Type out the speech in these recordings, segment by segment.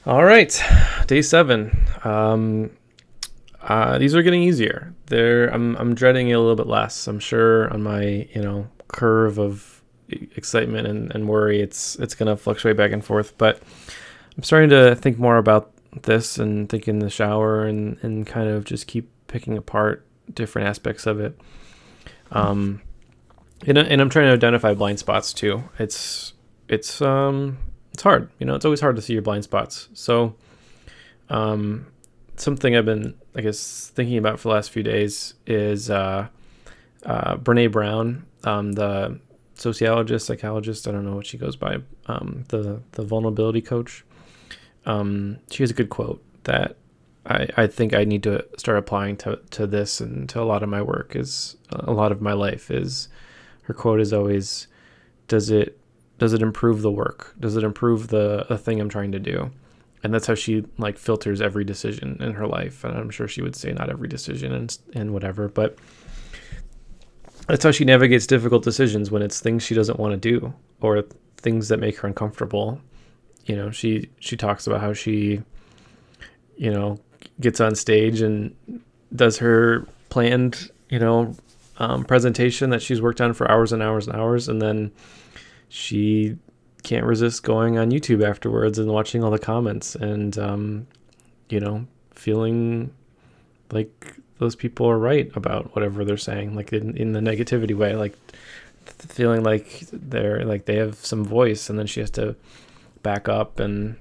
All right, day 7. These are getting easier. I'm dreading it a little bit less. I'm sure on my curve of excitement and worry, it's gonna fluctuate back and forth. But I'm starting to think more about this and think in the shower and kind of just keep picking apart different aspects of it. Um, and I'm trying to identify blind spots too. It's hard. It's always hard to see your blind spots. So um, something I've been, I guess, thinking about for the last few days is Brene Brown, the sociologist, psychologist. I don't know what she goes by. The vulnerability coach. She has a good quote that I think I need to start applying to this and to a lot of my work. Is a lot of my life is her quote is always, does it improve the work? Does it improve the thing I'm trying to do? And that's how she like filters every decision in her life. And I'm sure she would say not every decision and whatever, but that's how she navigates difficult decisions when it's things she doesn't want to do or things that make her uncomfortable. She talks about how she, gets on stage and does her planned, presentation that she's worked on for hours and hours and hours, and then she can't resist going on YouTube afterwards and watching all the comments and feeling like those people are right about whatever they're saying, like in the negativity way, like feeling like they have some voice, and then she has to back up and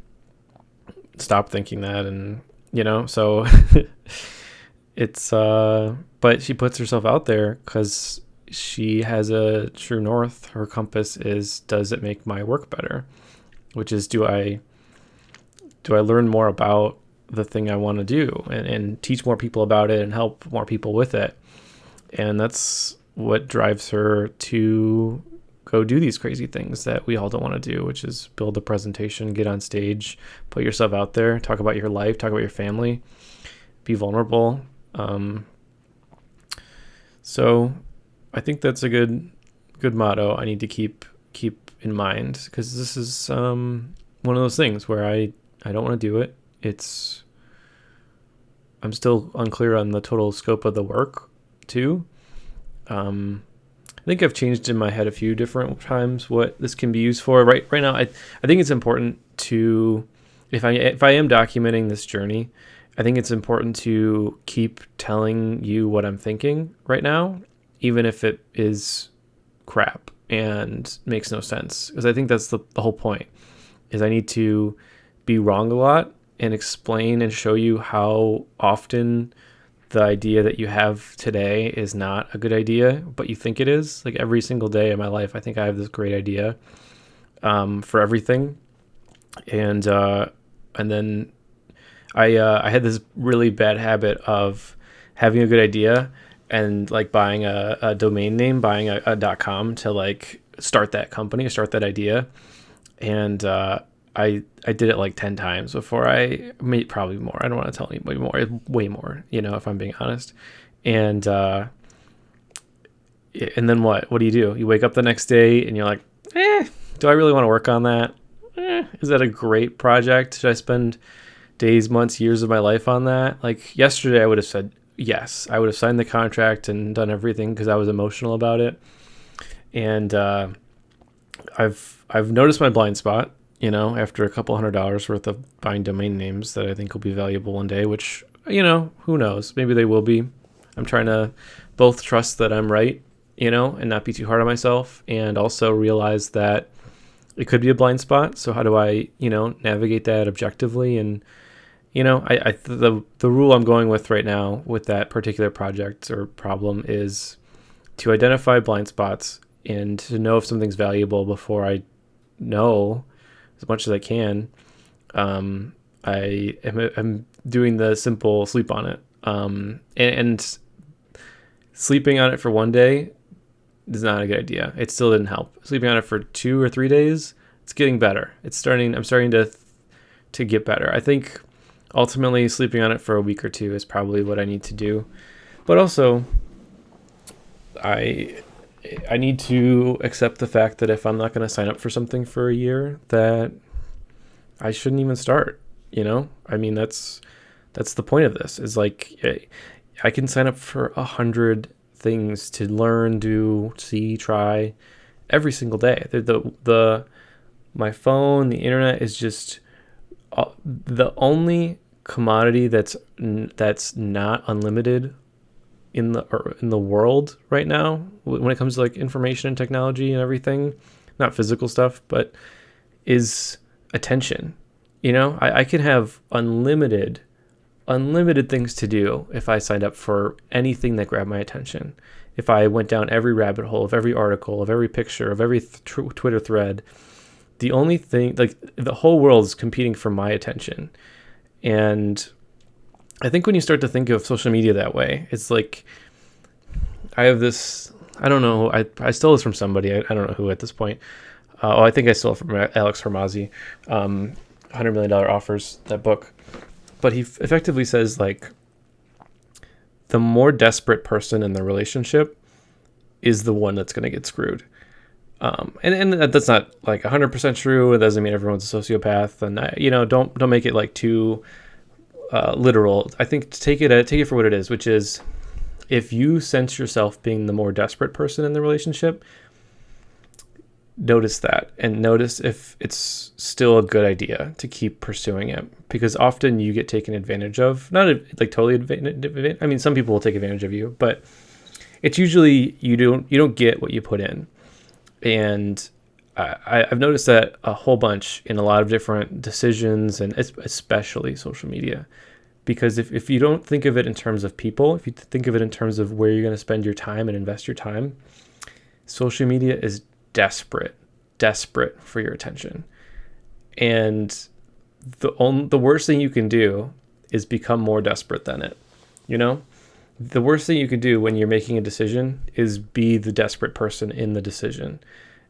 stop thinking that, and so it's but she puts herself out there because she has a true north. Her compass is, does it make my work better? Which is, do I learn more about the thing I want to do and teach more people about it and help more people with it? And that's what drives her to go do these crazy things that we all don't want to do, which is build a presentation, get on stage, put yourself out there, talk about your life, talk about your family, be vulnerable. So I think that's a good motto I need to keep in mind, because this is one of those things where I don't want to do it. I'm still unclear on the total scope of the work too. I think I've changed in my head a few different times what this can be used for. Right now, I think it's important to, if I am documenting this journey, I think it's important to keep telling you what I'm thinking right now, even if it is crap and makes no sense. Because I think that's the whole point, is I need to be wrong a lot and explain and show you how often the idea that you have today is not a good idea, but you think it is. Like every single day of my life, I think I have this great idea for everything. And then I had this really bad habit of having a good idea and like buying a domain name, buying a .com to like start that company or start that idea. And I did it like 10 times before I made, probably more. I don't want to tell anybody more, way more, if I'm being honest. And then what do? You wake up the next day and you're like, do I really want to work on that? Is that a great project? Should I spend days, months, years of my life on that? Like yesterday, I would have said yes. I would have signed the contract and done everything because I was emotional about it. And I've noticed my blind spot, after a couple $100 worth of buying domain names that I think will be valuable one day, which, who knows? Maybe they will be. I'm trying to both trust that I'm right, and not be too hard on myself, and also realize that it could be a blind spot. So how do I, navigate that objectively? And, the rule I'm going with right now with that particular project or problem is to identify blind spots and to know if something's valuable before I know as much as I can. I'm doing the simple sleep on it. And sleeping on it for one day is not a good idea. It still didn't help. Sleeping on it for 2 or 3 days, it's getting better. I'm starting to get better. I think ultimately sleeping on it for a week or two is probably what I need to do. But also, I need to accept the fact that if I'm not going to sign up for something for a year, that I shouldn't even start. I mean, that's the point of this, is like, I can sign up for 100 things to learn, do, see, try every single day. My phone, the internet is just the only commodity that's not unlimited in the world right now when it comes to like information and technology and everything, not physical stuff, but is attention. I can have unlimited things to do if I signed up for anything that grabbed my attention. If I went down every rabbit hole of every article, of every picture, of every Twitter thread, the only thing, like, the whole world is competing for my attention. And I think when you start to think of social media that way, it's like, I have this, I don't know, I stole this from somebody, I don't know who at this point. I think I stole it from Alex Hormozzi, $100 Million Offers, that book. But he effectively says, like, the more desperate person in the relationship is the one that's going to get screwed. And that's not like 100% true. It doesn't mean everyone's a sociopath, and don't make it like too literal. I think take it for what it is, which is, if you sense yourself being the more desperate person in the relationship, notice that, and notice if it's still a good idea to keep pursuing it, because often you get taken advantage of. Not like totally advantage. I mean, some people will take advantage of you, but it's usually you don't get what you put in. And I've noticed that a whole bunch in a lot of different decisions, and especially social media. Because if you don't think of it in terms of people, if you think of it in terms of where you're going to spend your time and invest your time, social media is desperate for your attention. And the worst thing you can do is become more desperate than it. The worst thing you can do when you're making a decision is be the desperate person in the decision.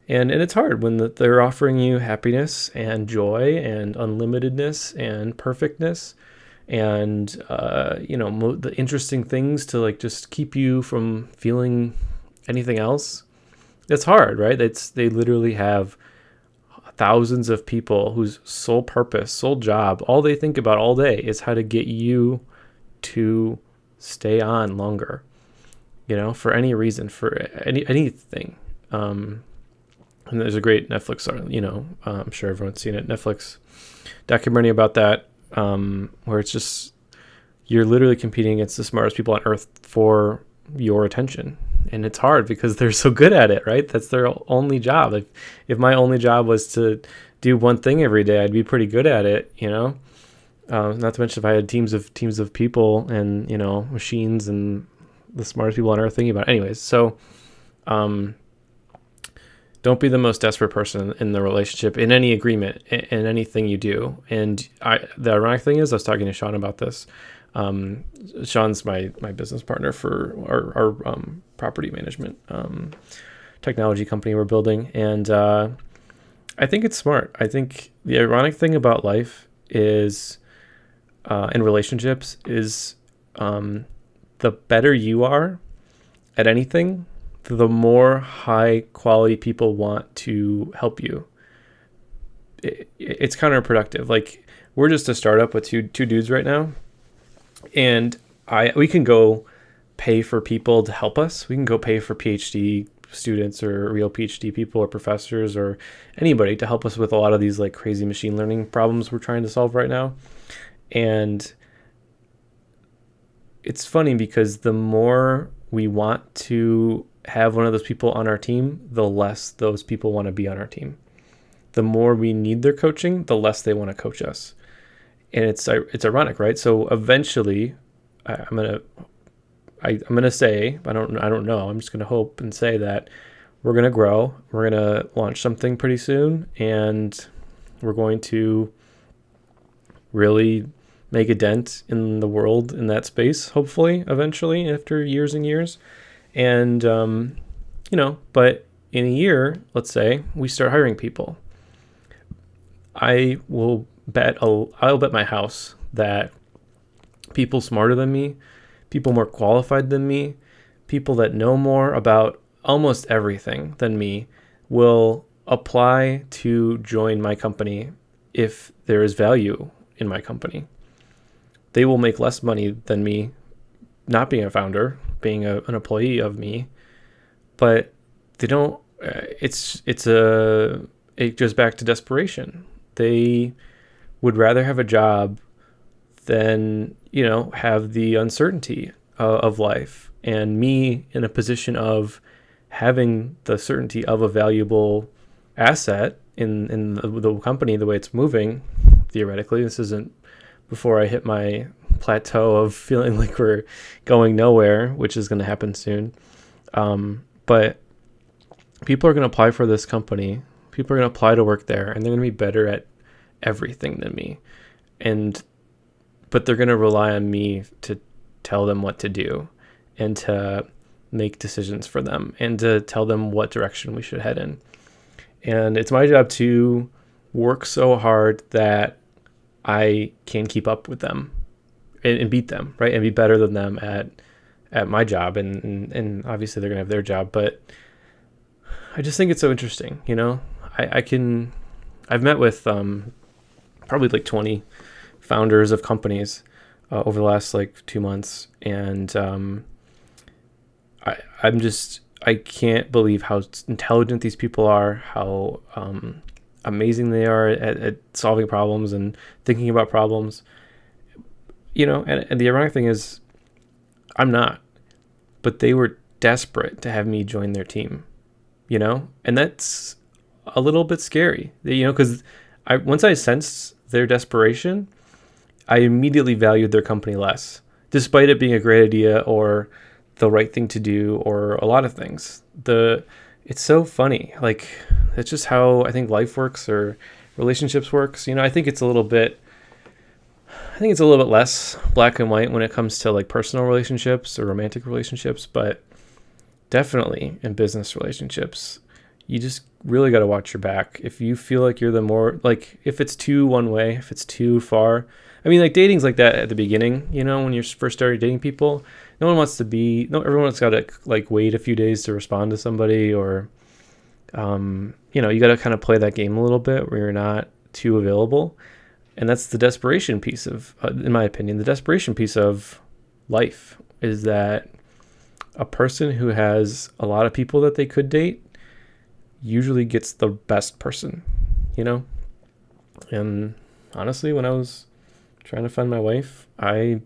And it's hard when they're offering you happiness and joy and unlimitedness and perfectness and the interesting things to like just keep you from feeling anything else. It's hard, right? They literally have thousands of people whose sole purpose, sole job, all they think about all day is how to get you to stay on longer, for any reason, for anything. And there's a great Netflix, I'm sure everyone's seen it, Netflix documentary about that, where it's just, you're literally competing against the smartest people on earth for your attention. And it's hard because they're so good at it, right? That's their only job. If my only job was to do one thing every day, I'd be pretty good at it, not to mention if I had teams of people and, machines and the smartest people on earth thinking about it. Anyways, so don't be the most desperate person in the relationship, in any agreement, in anything you do. And the ironic thing is, I was talking to Sean about this. Sean's my business partner for our property management technology company we're building. And I think it's smart. I think the ironic thing about life is, in relationships, is the better you are at anything, the more high quality people want to help you. It's counterproductive. Like, we're just a startup with two dudes right now, and we can go pay for people to help us. We can go pay for PhD students or real PhD people or professors or anybody to help us with a lot of these like crazy machine learning problems we're trying to solve right now. And it's funny because the more we want to have one of those people on our team, the less those people want to be on our team. The more we need their coaching, the less they want to coach us. And it's ironic, right? So eventually, I'm gonna say, I don't know. I'm just gonna hope and say that we're gonna grow. We're gonna launch something pretty soon, and we're going to really make a dent in the world in that space. Hopefully, eventually, after years and years, and but in a year, let's say we start hiring people. I'll bet my house that people smarter than me, people more qualified than me, people that know more about almost everything than me will apply to join my company if there is value in my company. They will make less money than me, not being a founder, being an employee of me, but they don't. It goes back to desperation. They would rather have a job than have the uncertainty of life, and me in a position of having the certainty of a valuable asset in the company, the way it's moving. Theoretically, this isn't before I hit my plateau of feeling like we're going nowhere, which is going to happen soon. But people are going to apply for this company. People are going to apply to work there, and they're going to be better at everything than me. But they're going to rely on me to tell them what to do and to make decisions for them and to tell them what direction we should head in. And it's my job to work so hard that I can keep up with them and beat them, right? And be better than them at my job. And obviously they're going to have their job, but I just think it's so interesting. I've met with probably like 20 founders of companies over the last like 2 months. And I can't believe how intelligent these people are, how amazing they are at solving problems and thinking about problems. And the ironic thing is I'm not, but they were desperate to have me join their team, and that's a little bit scary, because once I sensed their desperation, I immediately valued their company less, despite it being a great idea or the right thing to do or a lot of things. It's so funny. Like, it's just how I think life works or relationships works. I think it's a little bit less black and white when it comes to like personal relationships or romantic relationships, but definitely in business relationships, you just really got to watch your back. If you feel like you're if it's too one way, if it's too far. I mean, like dating's like that at the beginning, when you're first started dating people, everyone's got to like wait a few days to respond to somebody, or, you got to kind of play that game a little bit where you're not too available. And that's the desperation piece of, in my opinion, the desperation piece of life is that a person who has a lot of people that they could date usually gets the best person, And honestly, when I was trying to find my wife, I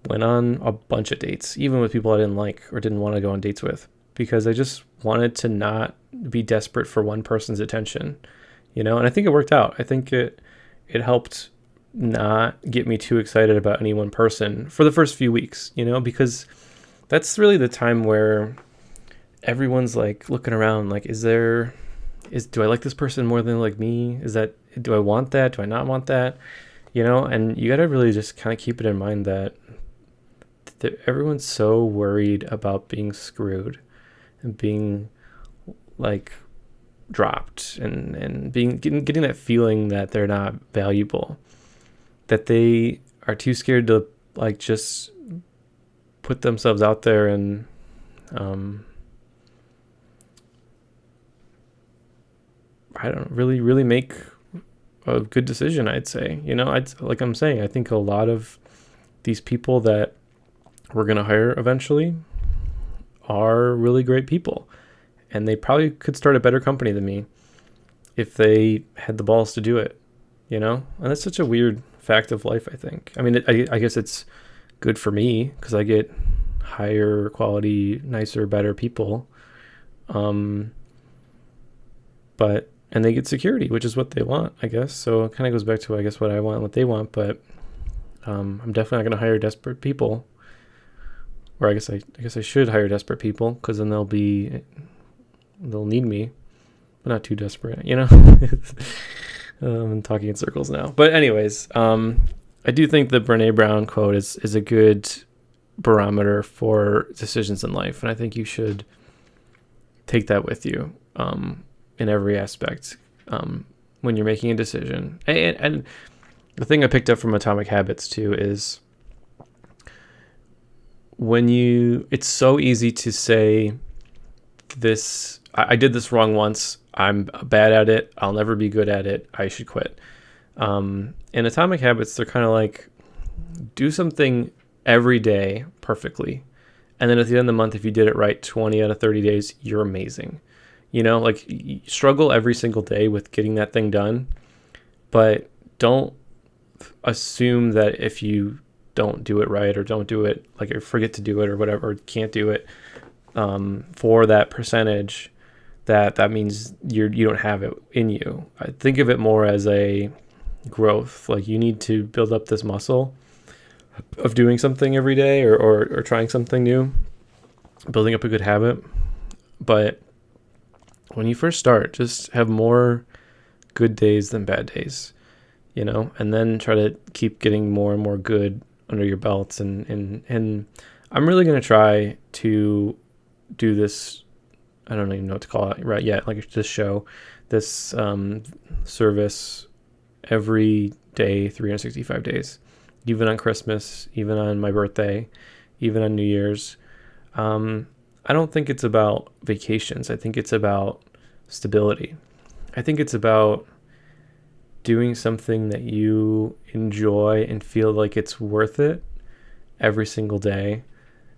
went on a bunch of dates, even with people I didn't like or didn't want to go on dates with, because I just wanted to not be desperate for one person's attention, And I think it worked out. I think it helped not get me too excited about any one person for the first few weeks, because that's really the time where everyone's like looking around, like, do I like this person more than like me? Do I want that? Do I not want that? And you got to really just kind of keep it in mind that everyone's so worried about being screwed and being like dropped and getting that feeling that they're not valuable, that they are too scared to like just put themselves out there and I don't really make a good decision, I'd say. Like I'm saying, I think a lot of these people that we're going to hire eventually are really great people, and they probably could start a better company than me if they had the balls to do it, and that's such a weird fact of life, I think. I mean, I guess it's good for me because I get higher quality, nicer, better people, and they get security, which is what they want, I guess. So it kind of goes back to, I guess, what I want and what they want. But I'm definitely not going to hire desperate people. Or I guess I should hire desperate people, because then they'll need me, but not too desperate, I'm talking in circles now. But anyways, I do think the Brené Brown quote is a good barometer for decisions in life, and I think you should take that with you. In every aspect, when you're making a decision. And the thing I picked up from Atomic Habits too is it's so easy to say I did this wrong once, I'm bad at it, I'll never be good at it, I should quit. And Atomic Habits, they're kind of like, do something every day perfectly. And then at the end of the month, if you did it right 20 out of 30 days, you're amazing. Like struggle every single day with getting that thing done, but don't assume that if you don't do it right or don't do it, like, or forget to do it or whatever, or can't do it for that percentage, that means you don't have it in you. I think of it more as a growth. Like, you need to build up this muscle of doing something every day, or trying something new, building up a good habit. But when you first start, just have more good days than bad days, and then try to keep getting more and more good under your belts. And I'm really going to try to do this. I don't even know what to call it right yet. Like, this show, this service every day, 365 days, even on Christmas, even on my birthday, even on New Year's. I don't think it's about vacations. I think it's about stability. I think it's about doing something that you enjoy and feel like it's worth it every single day,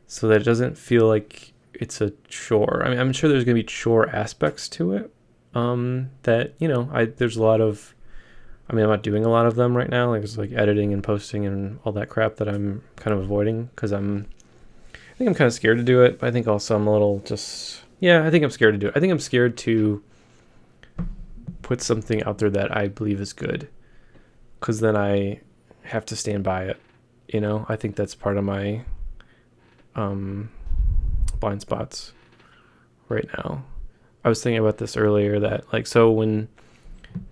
so that it doesn't feel like it's a chore. I mean, I'm sure there's going to be chore aspects to it. There's a lot of, I'm not doing a lot of them right now. Like, there's like editing and posting and all that crap that I'm kind of avoiding because I think I'm kind of scared to do it. But I think also I'm a little I think I'm scared to do it. I think I'm scared to put something out there that I believe is good, because then I have to stand by it. I think that's part of my blind spots right now. I was thinking about this earlier, that like, so when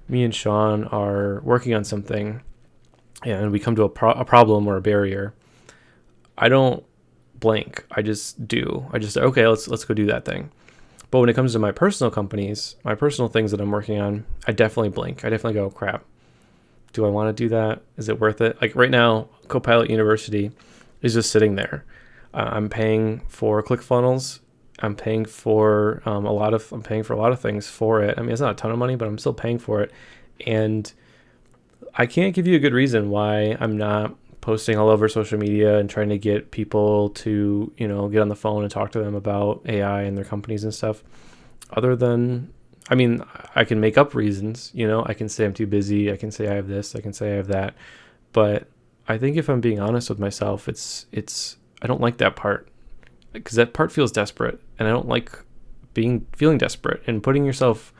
me and Sean are working on something and we come to a problem or a barrier, I don't blink. I just do. I just say, okay, let's go do that thing. But when it comes to my personal companies, my personal things that I'm working on, I definitely blink. I definitely go, crap, do I want to do that? Is it worth it? Like, right now, Copilot University is just sitting there. I'm paying for ClickFunnels. I'm paying for a lot of things for it. I mean, it's not a ton of money, but I'm still paying for it. And I can't give you a good reason why I'm not posting all over social media and trying to get people to, get on the phone and talk to them about AI and their companies and stuff. Other than, I can make up reasons, I can say I'm too busy. I can say I have this, I can say I have that. But I think if I'm being honest with myself, I don't like that part, because that part feels desperate, and I don't like feeling desperate and putting yourself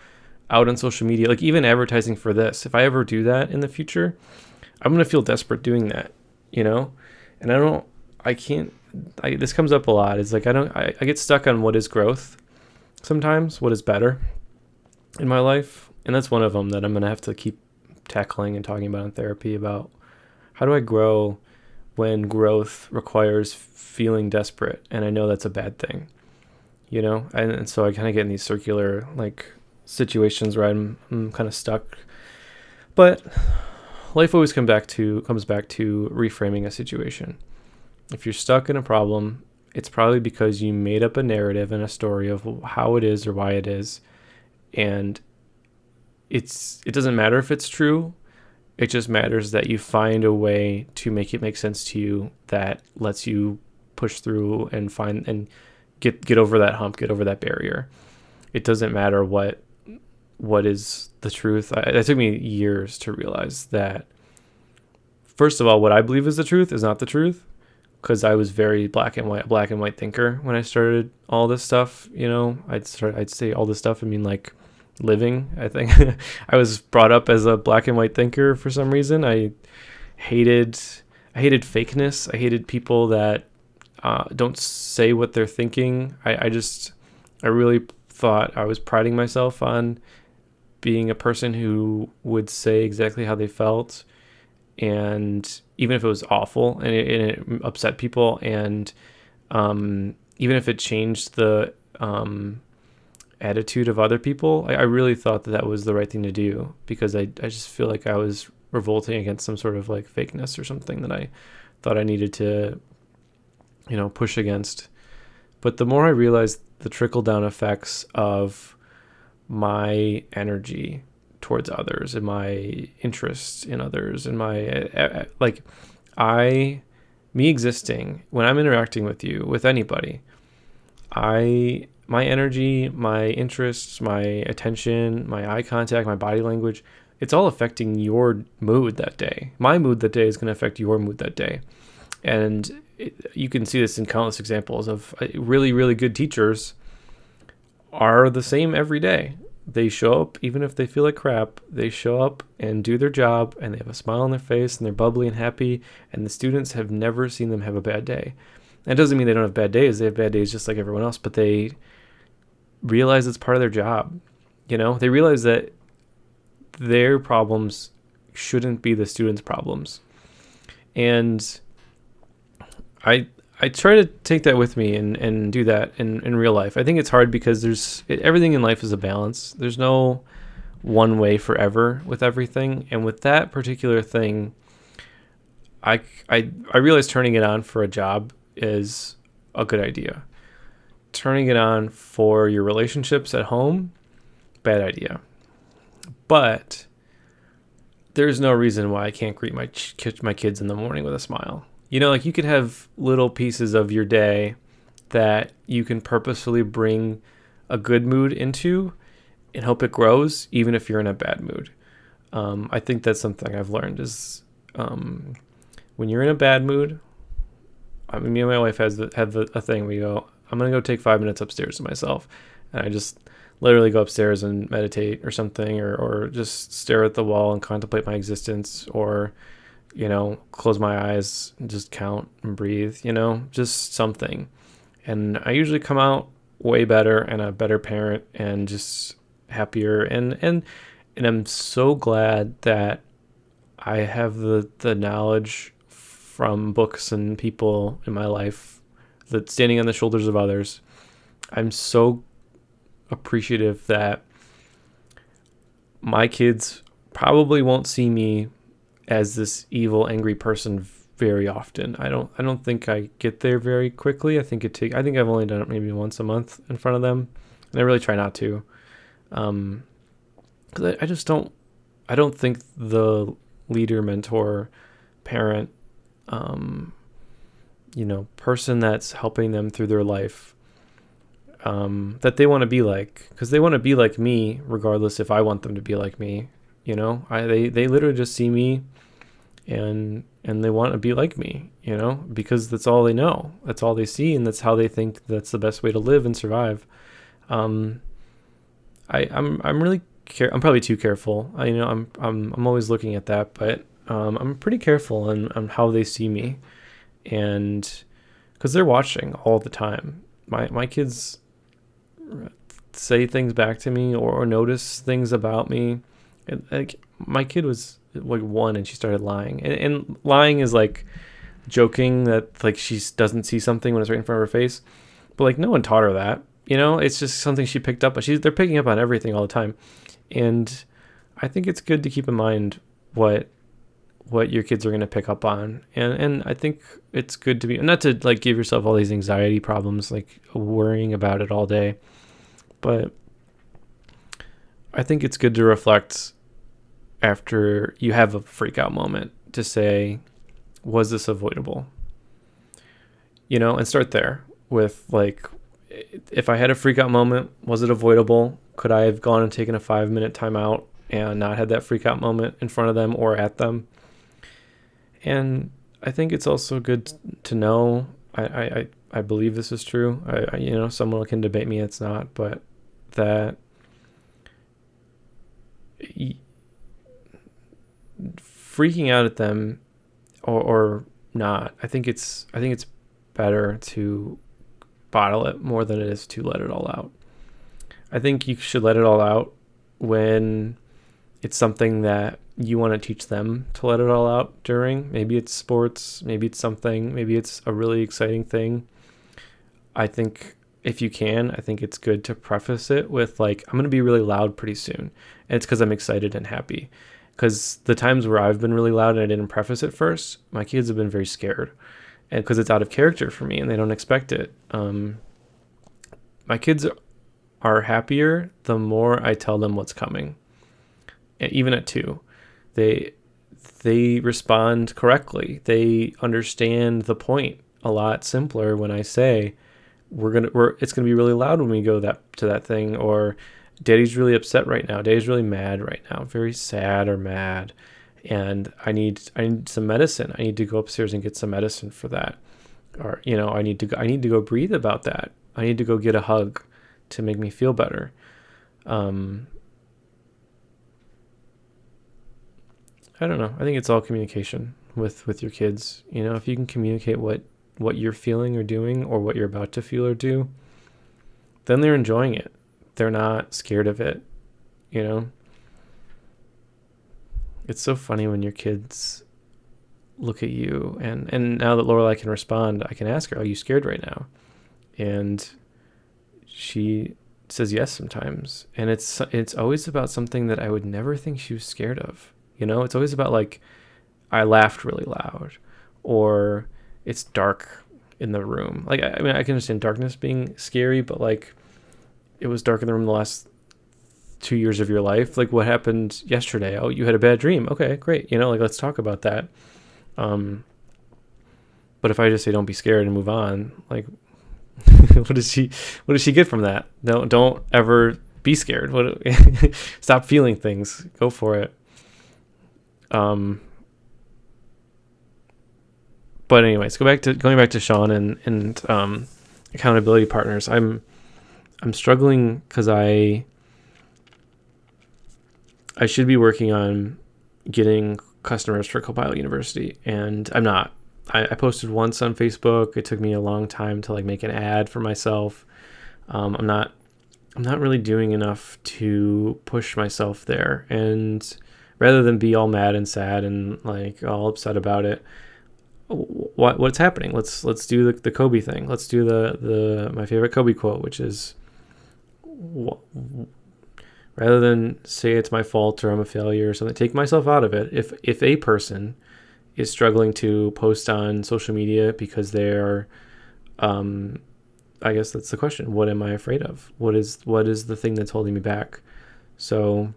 out on social media. Like, even advertising for this, if I ever do that in the future, I'm going to feel desperate doing that, and this comes up a lot. It's like, I get stuck on what is growth sometimes, what is better in my life. And that's one of them that I'm going to have to keep tackling and talking about in therapy, about how do I grow when growth requires feeling desperate. And I know that's a bad thing, and so I kind of get in these circular like situations where I'm kind of stuck. But life always comes back to reframing a situation. If you're stuck in a problem, it's probably because you made up a narrative and a story of how it is or why it is. And it doesn't matter if it's true. It just matters that you find a way to make it make sense to you that lets you push through and find and get over that hump, get over that barrier. It doesn't matter what is the truth. It took me years to realize that, first of all, what I believe is the truth is not the truth, because I was very black and white thinker when I started all this stuff. I'd say all this stuff, like living. I think I was brought up as a black and white thinker for some reason. I hated fakeness. I hated people that don't say what they're thinking. I really thought I was priding myself on being a person who would say exactly how they felt, and even if it was awful and it upset people, and even if it changed the attitude of other people, I really thought that was the right thing to do, because I just feel like I was revolting against some sort of like fakeness or something that I thought I needed to, push against. But the more I realized the trickle down effects of my energy towards others and my interests in others and my like I me existing when I'm interacting with you, with anybody, my energy, my interests, my attention, my eye contact, my body language, it's all affecting your mood that day. My mood that day is going to affect your mood that day. And you can see this in countless examples of really, really good teachers are the same every day. They show up, even if they feel like crap, they show up and do their job, and they have a smile on their face, and they're bubbly and happy, and the students have never seen them have a bad day. That doesn't mean they don't have bad days. They have bad days just like everyone else, but they realize it's part of their job. They realize that their problems shouldn't be the students' problems. And I try to take that with me and do that in real life. I think it's hard because everything in life is a balance. There's no one way forever with everything. And with that particular thing, I realized turning it on for a job is a good idea. Turning it on for your relationships at home, bad idea. But there's no reason why I can't greet my kids in the morning with a smile. You could have little pieces of your day that you can purposefully bring a good mood into and hope it grows, even if you're in a bad mood. I think that's something I've learned is when you're in a bad mood, me and my wife have a thing. We go, I'm going to go take 5 minutes upstairs to myself. And I just literally go upstairs and meditate or something, or just stare at the wall and contemplate my existence, or, close my eyes and just count and breathe, just something. And I usually come out way better and a better parent and just happier. And I'm so glad that I have the knowledge from books and people in my life that standing on the shoulders of others. I'm so appreciative that my kids probably won't see me as this evil, angry person very often. I don't think I get there very quickly. I think I've only done it maybe once a month in front of them, and I really try not to, because I don't think the leader, mentor, parent, person that's helping them through their life, that they want to be like, because they want to be like me regardless if I want them to be like me. They literally just see me and they want to be like me, because that's all they know, that's all they see, and that's how they think that's the best way to live and survive. I'm probably too careful. I'm always looking at that, but I'm pretty careful on how they see me, and because they're watching all the time. My kids say things back to me or notice things about me. Like, my kid was like 1 and she started lying, and lying is like joking that like she doesn't see something when it's right in front of her face, but like no one taught her that. It's just something she picked up. But they're picking up on everything all the time, and I think it's good to keep in mind what your kids are going to pick up on. And I think it's good to be, not to like give yourself all these anxiety problems, like worrying about it all day, but I think it's good to reflect after you have a freak out moment to say, was this avoidable? And start there with like, if I had a freak out moment, was it avoidable? Could I have gone and taken a 5-minute timeout and not had that freak out moment in front of them or at them? And I think it's also good to know, I believe this is true. Someone can debate me, it's not, but that freaking out at them or not, I think it's better to bottle it more than it is to let it all out. I think you should let it all out when it's something that you want to teach them to let it all out during. Maybe it's sports, maybe it's something, maybe it's a really exciting thing. I think if you can, I think it's good to preface it with like, I'm going to be really loud pretty soon. And it's because I'm excited and happy. Because the times where I've been really loud and I didn't preface it first, my kids have been very scared. And because it's out of character for me and they don't expect it. My kids are happier the more I tell them what's coming. even at 2, they respond correctly. They understand the point a lot simpler when I say it's gonna be really loud when we go to that thing, or Daddy's really upset right now. Daddy's really mad right now, very sad or mad, and I need some medicine. I need to go upstairs and get some medicine for that, or I need to go breathe about that. I need to go get a hug to make me feel better. I don't know. I think it's all communication with your kids. If you can communicate what you're feeling or doing, or what you're about to feel or do, then they're enjoying it. They're not scared of it. It's so funny when your kids look at you, and now that Lorelai can respond, I can ask her, "Are you scared right now?" And she says yes sometimes, and it's always about something that I would never think she was scared of. It's always about, like, I laughed really loud, or it's dark in the room. Like, I mean, I can understand darkness being scary, but, like, it was dark in the room the last 2 years of your life. Like, what happened yesterday? Oh, you had a bad dream. Okay, great. Like, let's talk about that. But if I just say don't be scared and move on, like, what does she get from that? No, don't ever be scared. Stop feeling things. Go for it. But anyways, going back to Sean and accountability partners. I'm struggling because I should be working on getting customers for Copilot University, and I'm not. I posted once on Facebook. It took me a long time to, like, make an ad for myself. I'm not really doing enough to push myself there, and rather than be all mad and sad and, like, all upset about it, what's happening? Let's do the Kobe thing. Let's do the my favorite Kobe quote, which is, rather than say it's my fault or I'm a failure or something, take myself out of it. If a person is struggling to post on social media because they're, I guess that's the question. What am I afraid of? What is the thing that's holding me back? So,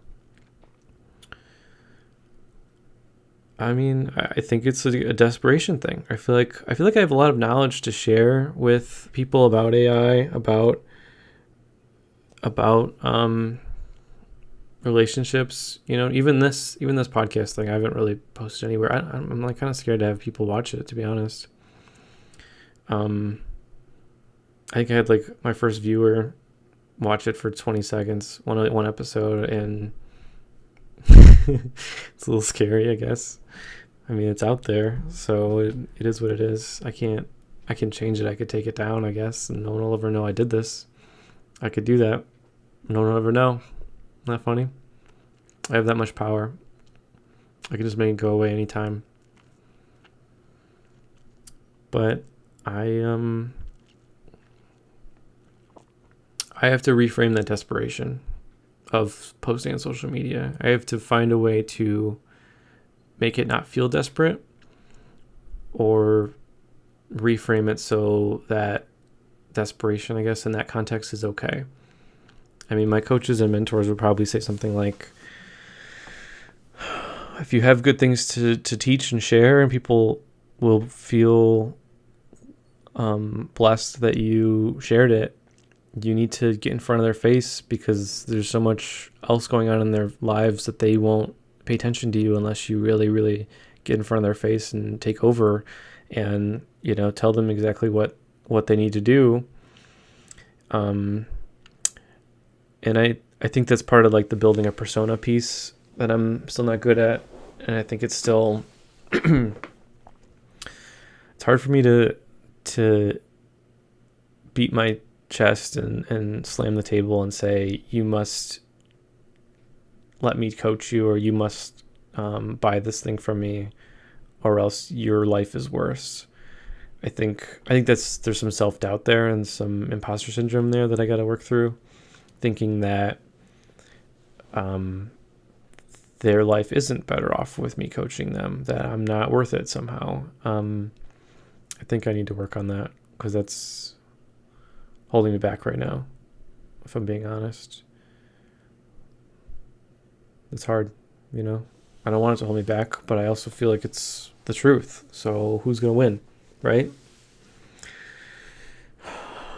I mean, I think it's a desperation thing. I feel like I have a lot of knowledge to share with people about AI, about relationships. Even this podcast thing, I haven't really posted anywhere. I'm like kind of scared to have people watch it, to be honest. I think I had, like, my first viewer watch it for 20 seconds, one episode, and it's a little scary, I guess. I mean, it's out there, so it is what it is. I can change it. I could take it down, I guess, and no one will ever know I did this. I could do that. No one will ever know. Not funny? I have that much power. I can just make it go away anytime. But I have to reframe that desperation of posting on social media. I have to find a way to make it not feel desperate, or reframe it so that desperation, I guess, in that context is okay. I mean, my coaches and mentors would probably say something like, if you have good things to teach and share, and people will feel blessed that you shared it, you need to get in front of their face, because there's so much else going on in their lives that they won't pay attention to you unless you really, really get in front of their face and take over and, tell them exactly what they need to do. And I think that's part of, like, the building a persona piece that I'm still not good at. And I think it's still, it's hard for me to beat my chest and slam the table and say, you must let me coach you, or you must buy this thing from me, or else your life is worse. I think there's some self-doubt there and some imposter syndrome there that I got to work through, thinking that their life isn't better off with me coaching them, that I'm not worth it somehow. I think I need to work on that, because that's holding me back right now, if I'm being honest. It's hard. I don't want it to hold me back, but I also feel like it's the truth. So who's going to win, right?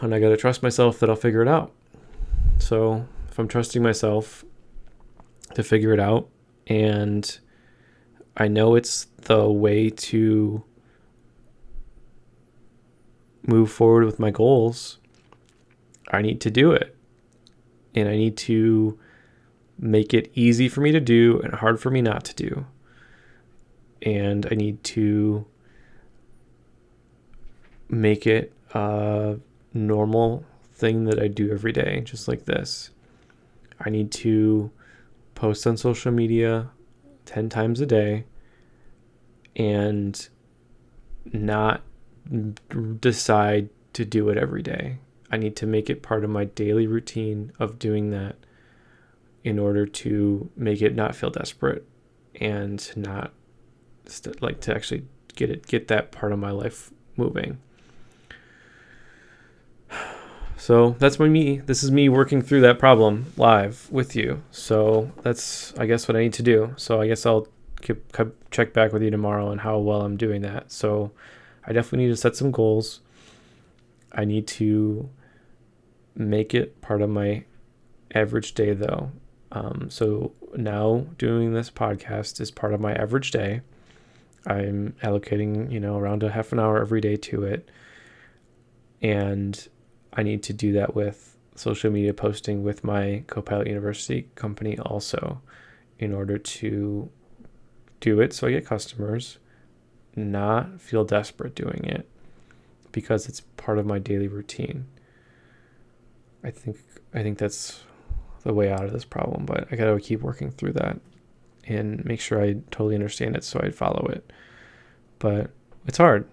And I got to trust myself that I'll figure it out. So if I'm trusting myself to figure it out, and I know it's the way to move forward with my goals, I need to do it. And I need to make it easy for me to do and hard for me not to do. And I need to make it a normal thing that I do every day, just like this. I need to post on social media 10 times a day and not decide to do it every day. I need to make it part of my daily routine of doing that in order to make it not feel desperate and not to actually get that part of my life moving. So that's me. This is me working through that problem live with you. So that's, I guess, what I need to do. So I guess I'll check back with you tomorrow on how well I'm doing that. So I definitely need to set some goals. I need to make it part of my average day, though. So now doing this podcast is part of my average day. I'm allocating, around a half an hour every day to it. And I need to do that with social media posting with my Copilot University company also, in order to do it so I get customers, not feel desperate doing it, because it's part of my daily routine. I think that's the way out of this problem, but I gotta keep working through that and make sure I totally understand it so I follow it. But it's hard,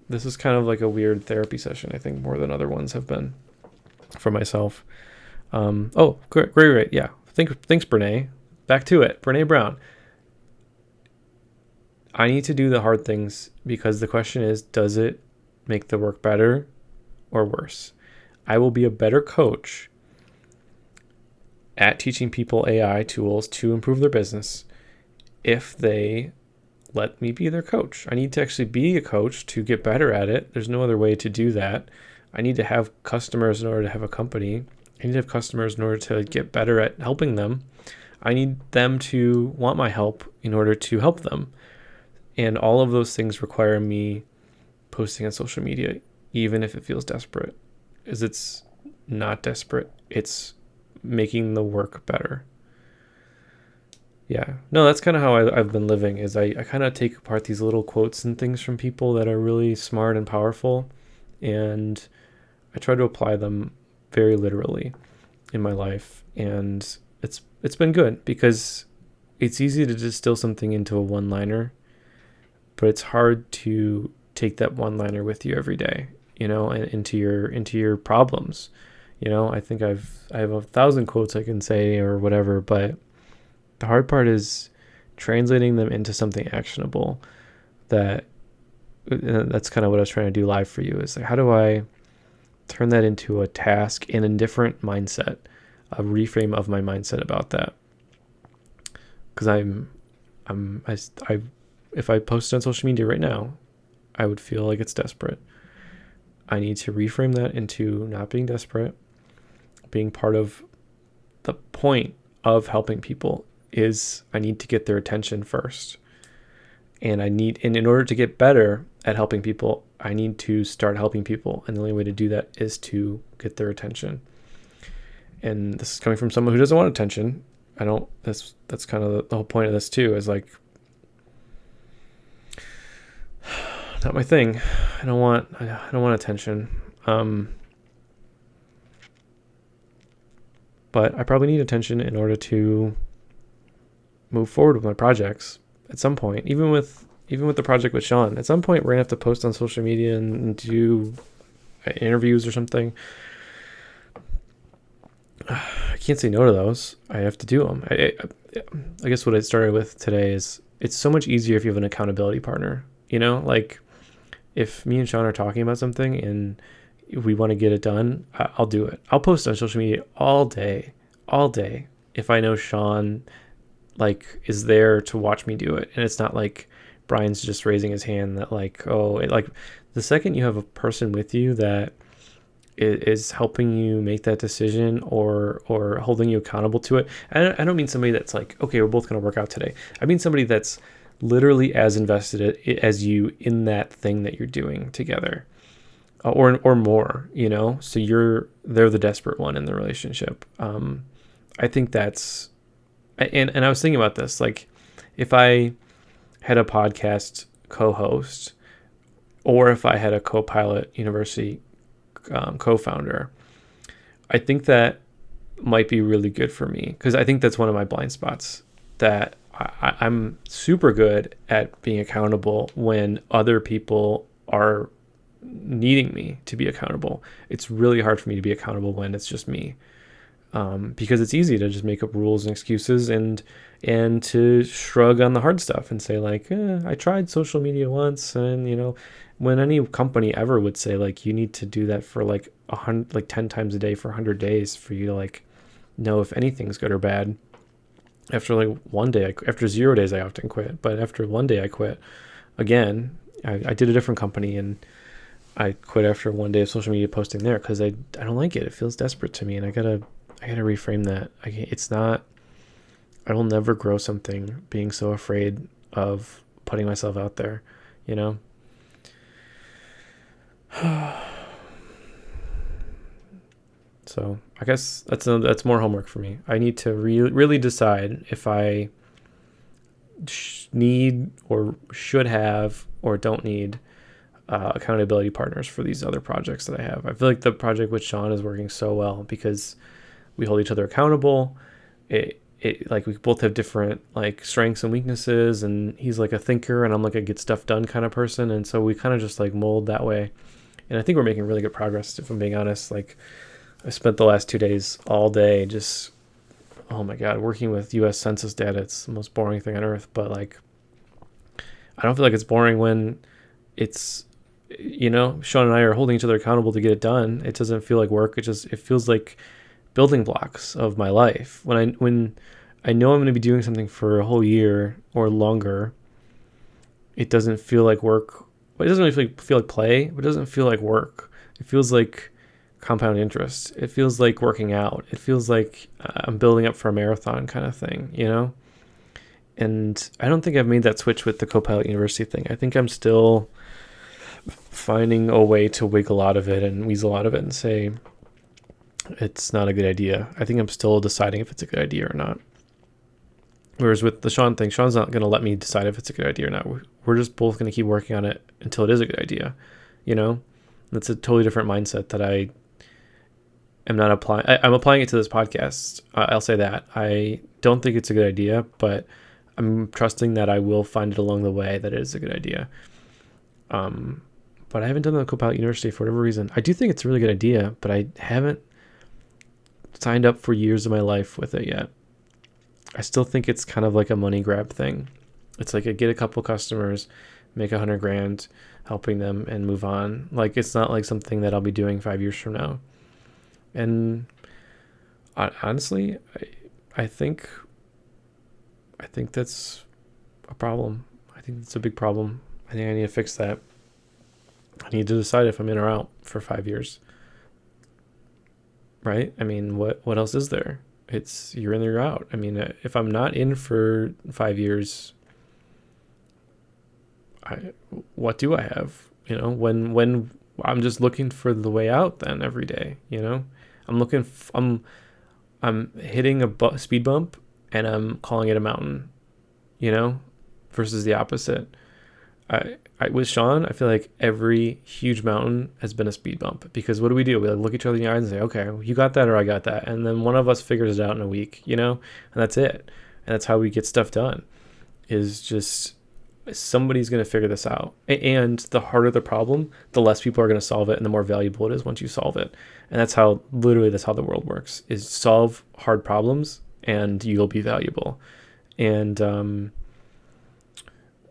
This is kind of like a weird therapy session, I think, more than other ones have been for myself. Great. Yeah. Thanks, Brene. Back to it. Brene Brown. I need to do the hard things because the question is, does it make the work better or worse? I will be a better coach at teaching people AI tools to improve their business if they let me be their coach. I need to actually be a coach to get better at it. There's no other way to do that. I need to have customers in order to have a company. I need to have customers in order to get better at helping them. I need them to want my help in order to help them. And all of those things require me posting on social media, even if it feels desperate. Because it's not desperate. It's making the work better. Yeah, no, that's kind of how I've been living, is I kind of take apart these little quotes and things from people that are really smart and powerful, and I try to apply them very literally in my life. And it's been good because it's easy to distill something into a one-liner, but it's hard to take that one-liner with you every day, and into your problems. I think I have 1,000 quotes I can say or whatever, but the hard part is translating them into something actionable. That's kind of what I was trying to do live for you, is like, how do I turn that into a task in a different mindset, a reframe of my mindset about that? Because if I posted on social media right now, I would feel like it's desperate. I need to reframe that into not being desperate. Being part of the point of helping people is I need to get their attention first. And in order to get better at helping people, I need to start helping people. And the only way to do that is to get their attention. And this is coming from someone who doesn't want attention. That's kind of the whole point of this too, is like, not my thing. I don't want attention. But I probably need attention in order to move forward with my projects at some point. Even with the project with Sean, at some point we're gonna have to post on social media and do interviews or something. I can't say no to those. I have to do them. I guess what I started with today is, it's so much easier if you have an accountability partner. Like, if me and Sean are talking about something and we want to get it done, I'll do it. I'll post on social media all day. If I know Sean like is there to watch me do it, and it's not like Brian's just raising his hand that like, oh, like the second you have a person with you that is helping you make that decision or holding you accountable to it. I don't mean somebody that's like, okay, we're both going to work out today. I mean somebody that's literally as invested as you in that thing that you're doing together, or more, you know. So they're the desperate one in the relationship. I think that's, and I was thinking about this, like if I had a podcast co-host, or if I had a Copilot University co-founder, I think that might be really good for me, because I think that's one of my blind spots, that I'm super good at being accountable when other people are needing me to be accountable. It's really hard for me to be accountable when it's just me, because it's easy to just make up rules and excuses and to shrug on the hard stuff and say like, I tried social media once, and you know, when any company ever would say like you need to do that for like 10 times a day for 100 days for you to like know if anything's good or bad. After like one day, after 0 days, I often quit. But after one day, I quit again. I did a different company, and I quit after 1 day of social media posting there because I don't like it. It feels desperate to me, and I gotta reframe that. It's not. I will never grow something being so afraid of putting myself out there, you know. So I guess that's more homework for me. I need to really decide if I need or should have or don't need accountability partners for these other projects that I have. I feel like the project with Sean is working so well because we hold each other accountable. It like we both have different like strengths and weaknesses, and he's like a thinker and I'm like a get stuff done kind of person, and so we kind of just like mold that way. And I think we're making really good progress, if I'm being honest. Like I spent the last 2 days all day just, oh my God, working with US Census data. It's the most boring thing on earth, but like I don't feel like it's boring when it's, you know, Sean and I are holding each other accountable to get it done. It doesn't feel like work. It feels like building blocks of my life. When I know I'm going to be doing something for a whole year or longer, it doesn't feel like work. It doesn't really feel like play, but it doesn't feel like work. It feels like compound interest. It feels like working out. It feels like I'm building up for a marathon kind of thing, you know? And I don't think I've made that switch with the Copilot University thing. I think I'm still finding a way to wiggle out of it and weasel out of it and say it's not a good idea. I think I'm still deciding if it's a good idea or not. Whereas with the Sean thing, Sean's not going to let me decide if it's a good idea or not. We're just both going to keep working on it until it is a good idea, you know? That's a totally different mindset that I am not applying. I'm applying it to this podcast. I'll say that. I don't think it's a good idea, but I'm trusting that I will find it along the way that it is a good idea. But I haven't done the Copilot University for whatever reason. I do think it's a really good idea, but I haven't signed up for years of my life with it yet. I still think it's kind of like a money grab thing. It's like I get a couple customers, make $100,000 helping them and move on. Like it's not like something that I'll be doing 5 years from now. And honestly, I think that's a problem. I think it's a big problem. I think I need to fix that. I need to decide if I'm in or out for 5 years. Right? I mean, what else is there? It's you're in or you're out. I mean, if I'm not in for 5 years, what do I have? You know, when I'm just looking for the way out, then every day, you know, I'm hitting a speed bump and I'm calling it a mountain, you know, versus the opposite. I with Sean, I feel like every huge mountain has been a speed bump, because what do? We like look each other in the eyes and say, okay, you got that or I got that. And then one of us figures it out in a week, you know, and that's it. And that's how we get stuff done, is just somebody's going to figure this out. And the harder the problem, the less people are going to solve it and the more valuable it is once you solve it. And that's how the world works, is solve hard problems and you'll be valuable. And,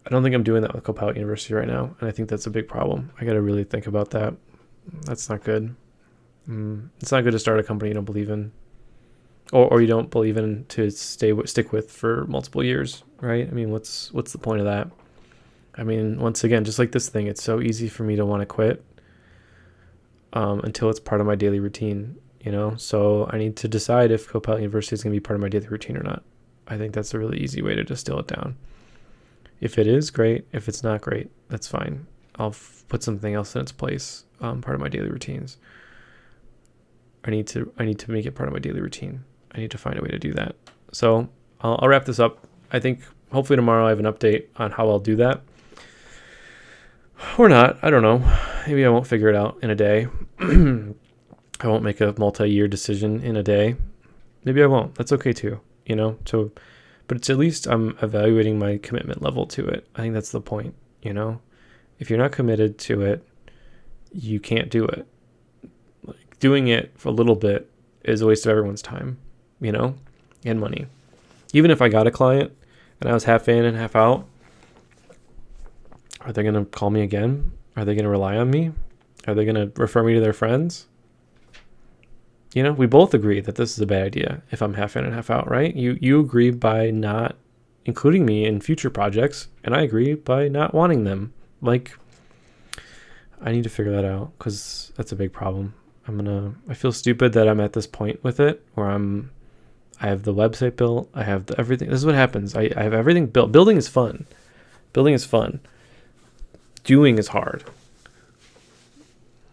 I don't think I'm doing that with Copilot University right now, and I think that's a big problem. I got to really think about that. That's not good. It's not good to start a company you don't believe in. or you don't believe in to stick with for multiple years, right? I mean, what's the point of that? I mean, once again, just like this thing, it's so easy for me to want to quit until it's part of my daily routine, you know? So I need to decide if Copilot University is going to be part of my daily routine or not. I think that's a really easy way to distill it down. If it is, great. If it's not great, that's fine. I'll put something else in its place, part of my daily routines. I need to make it part of my daily routine. I need to find a way to do that. So I'll wrap this up. I think hopefully tomorrow I have an update on how I'll do that. Or not. I don't know. Maybe I won't figure it out in a day. I won't make a multi-year decision in a day. Maybe I won't. That's okay too, you know? So, but it's at least I'm evaluating my commitment level to it. I think that's the point, you know? If you're not committed to it, you can't do it. Like doing it for a little bit is a waste of everyone's time, you know, and money. Even if I got a client and I was half in and half out, are they going to call me again? Are they going to rely on me? Are they going to refer me to their friends? You know, we both agree that this is a bad idea if I'm half in and half out, right? You agree by not including me in future projects, and I agree by not wanting them. Like, I need to figure that out because that's a big problem. I feel stupid that I'm at this point with it where I have the website built. I have everything. This is what happens. I have everything built. Building is fun. Doing is hard.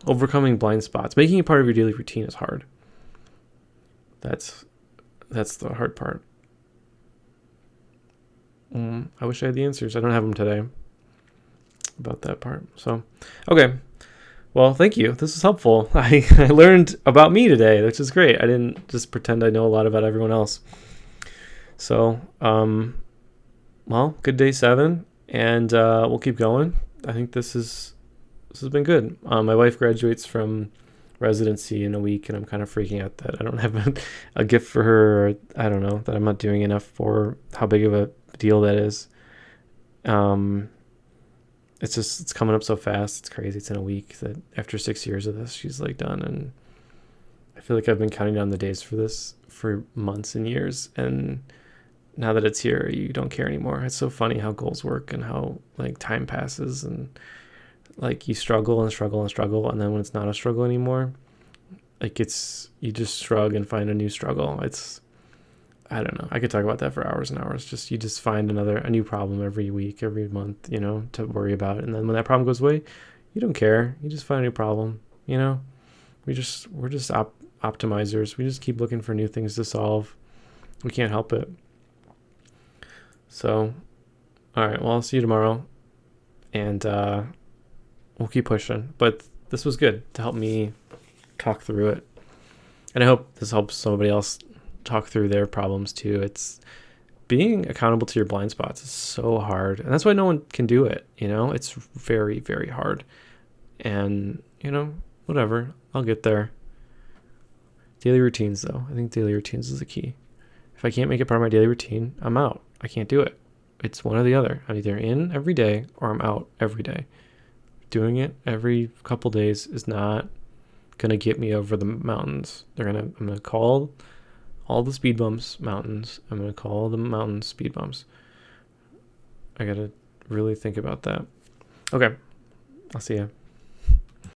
Overcoming blind spots, making it part of your daily routine is hard. That's the hard part. I wish I had the answers. I don't have them today about that part. So, okay. Well, thank you. This is helpful. I learned about me today, which is great. I didn't just pretend I know a lot about everyone else. So, well, good day 7, and we'll keep going. I think this has been good. My wife graduates from residency in a week, and I'm kind of freaking out that I don't have a gift for her. Or I don't know, that I'm not doing enough for how big of a deal that is. It's coming up so fast. It's crazy. It's in a week that after 6 years of this, she's like done. And I feel like I've been counting down the days for this for months and years. And now that it's here, you don't care anymore. It's so funny how goals work and how like time passes and like you struggle and struggle and struggle. And then when it's not a struggle anymore, like you just shrug and find a new struggle. I don't know. I could talk about that for hours and hours. You just find a new problem every week, every month, you know, to worry about. And then when that problem goes away, you don't care. You just find a new problem, you know. We're just optimizers. We just keep looking for new things to solve. We can't help it. So, all right. Well, I'll see you tomorrow, and we'll keep pushing. But this was good to help me talk through it, and I hope this helps somebody else talk through their problems too. It's being accountable to your blind spots is so hard, and that's why no one can do it, you know. It's very, very hard, and you know, whatever, I'll get there. Daily routines though, I think daily routines is the key. If I can't make it part of my daily routine, I'm out. I can't do it. It's one or the other. I'm either in every day or I'm out every day. Doing it every couple days is not gonna get me over the mountains. I'm gonna call all the speed bumps mountains. I'm going to call the mountains speed bumps. I got to really think about that. Okay. I'll see you.